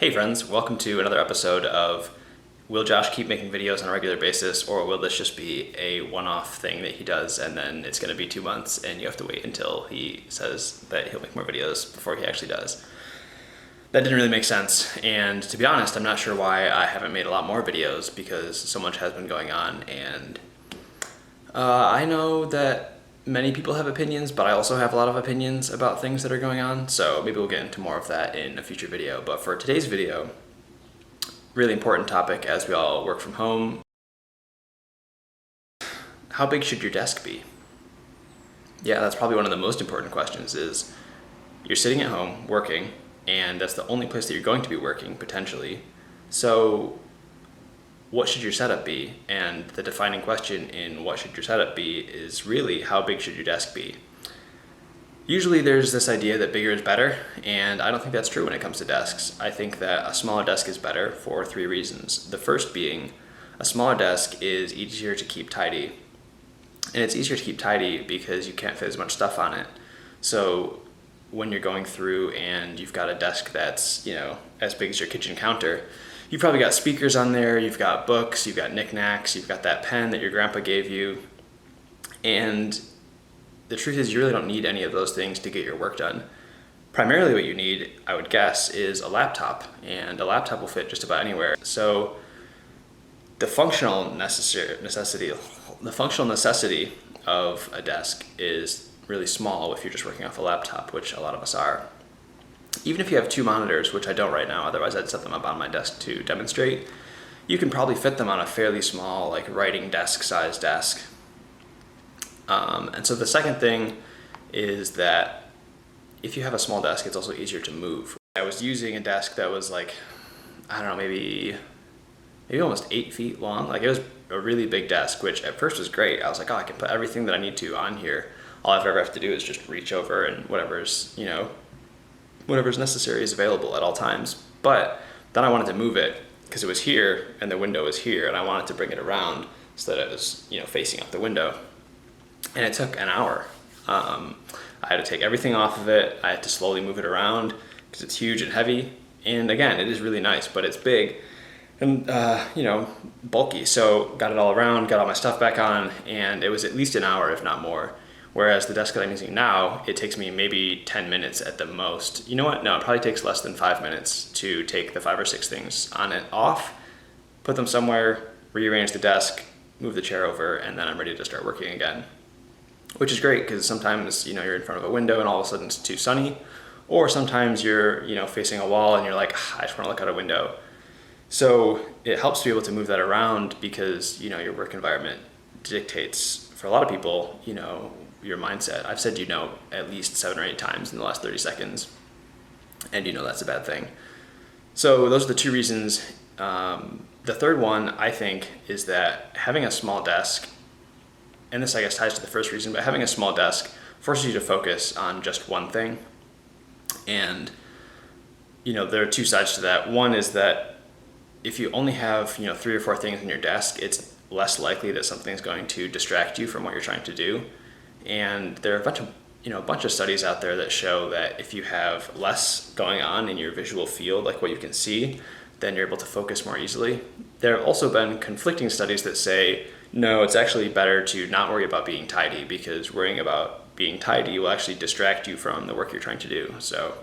Hey friends, welcome to another episode of Will Josh keep making videos on a regular basis, or will this just be a one-off thing that he does and then it's going to be 2 months and you have to wait until he says that he'll make more videos before he actually does? That didn't really make sense, and to be honest, I'm not sure why I haven't made a lot more videos because so much has been going on, and I know that many people have opinions, but I also have a lot of opinions about things that are going on, so maybe we'll get into more of that in a future video. But for today's video, really important topic as we all work from home. How big should your desk be? Yeah, that's probably one of the most important questions. Is you're sitting at home working, and that's the only place that you're going to be working, potentially. So what should your setup be? And the defining question in what should your setup be is really how big should your desk be? Usually there's this idea that bigger is better, and I don't think that's true when it comes to desks. I think that a smaller desk is better for three reasons. The first being, a smaller desk is easier to keep tidy. And it's easier to keep tidy because you can't fit as much stuff on it. So when you're going through and you've got a desk that's, as big as your kitchen counter, you've probably got speakers on there, you've got books, you've got knickknacks, you've got that pen that your grandpa gave you. And the truth is you really don't need any of those things to get your work done. Primarily what you need, I would guess, is a laptop, and a laptop will fit just about anywhere. So the functional necessity of a desk is really small if you're just working off a laptop, which a lot of us are. Even if you have two monitors, which I don't right now, otherwise I'd set them up on my desk to demonstrate, you can probably fit them on a fairly small, writing desk size desk. And so the second thing is that if you have a small desk, it's also easier to move. I was using a desk that was maybe almost 8 feet long. It was a really big desk, which at first was great. I was like, I can put everything that I need to on here. All I've ever have to do is just reach over, and whatever's necessary is available at all times. But then I wanted to move it because it was here and the window was here, and I wanted to bring it around so that it was, facing out the window. And it took an hour. I had to take everything off of it. I had to slowly move it around because it's huge and heavy. And again, it is really nice, but it's big and, bulky. So got it all around, got all my stuff back on, and it was at least an hour, if not more. Whereas the desk that I'm using now, it takes me maybe 10 minutes at the most. You know what? No, it probably takes less than 5 minutes to take the 5 or 6 things on it off, put them somewhere, rearrange the desk, move the chair over, and then I'm ready to start working again. Which is great because sometimes, you're in front of a window and all of a sudden it's too sunny, or sometimes you're, facing a wall and you're like, I just want to look out a window. So it helps to be able to move that around because, your work environment dictates, for a lot of people, your mindset. I've said at least 7 or 8 times in the last 30 seconds, and that's a bad thing. So those are the two reasons. The third one, I think, is that having a small desk, and this I guess ties to the first reason, but having a small desk forces you to focus on just one thing. And, there are two sides to that. One is that if you only have, 3 or 4 things on your desk, it's less likely that something's going to distract you from what you're trying to do. And there are a bunch of studies out there that show that if you have less going on in your visual field, like what you can see, then you're able to focus more easily. There have also been conflicting studies that say, no, it's actually better to not worry about being tidy, because worrying about being tidy will actually distract you from the work you're trying to do. So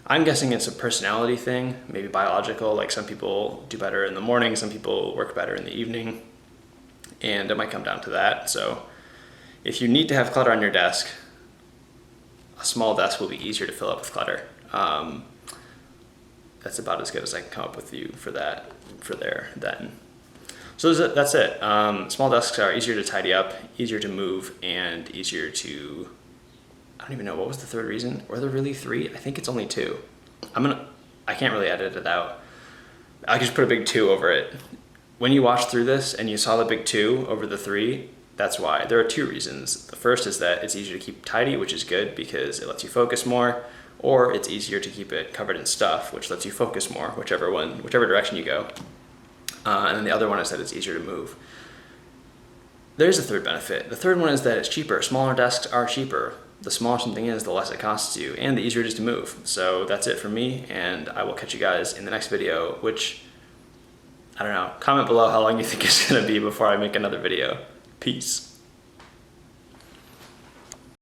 I'm guessing it's a personality thing, maybe biological, like some people do better in the morning, some people work better in the evening, and it might come down to that. So if you need to have clutter on your desk, a small desk will be easier to fill up with clutter. That's about as good as I can come up with you for then. So that's it. Small desks are easier to tidy up, easier to move, and easier to, I don't even know, what was the third reason? Were there really 3? I think it's only 2. I can't really edit it out. I just put a big 2 over it. When you watched through this and you saw the big 2 over the 3, that's why. There are 2 reasons. The first is that it's easier to keep tidy, which is good because it lets you focus more, or it's easier to keep it covered in stuff, which lets you focus more, whichever direction you go. And then the other one is that it's easier to move. There's a third benefit. The third one is that it's cheaper. Smaller desks are cheaper. the smaller something is, the less it costs you, and the easier it is to move. So that's it for me, and I will catch you guys in the next video, which, I don't know, comment below how long you think it's gonna be before I make another video. Peace.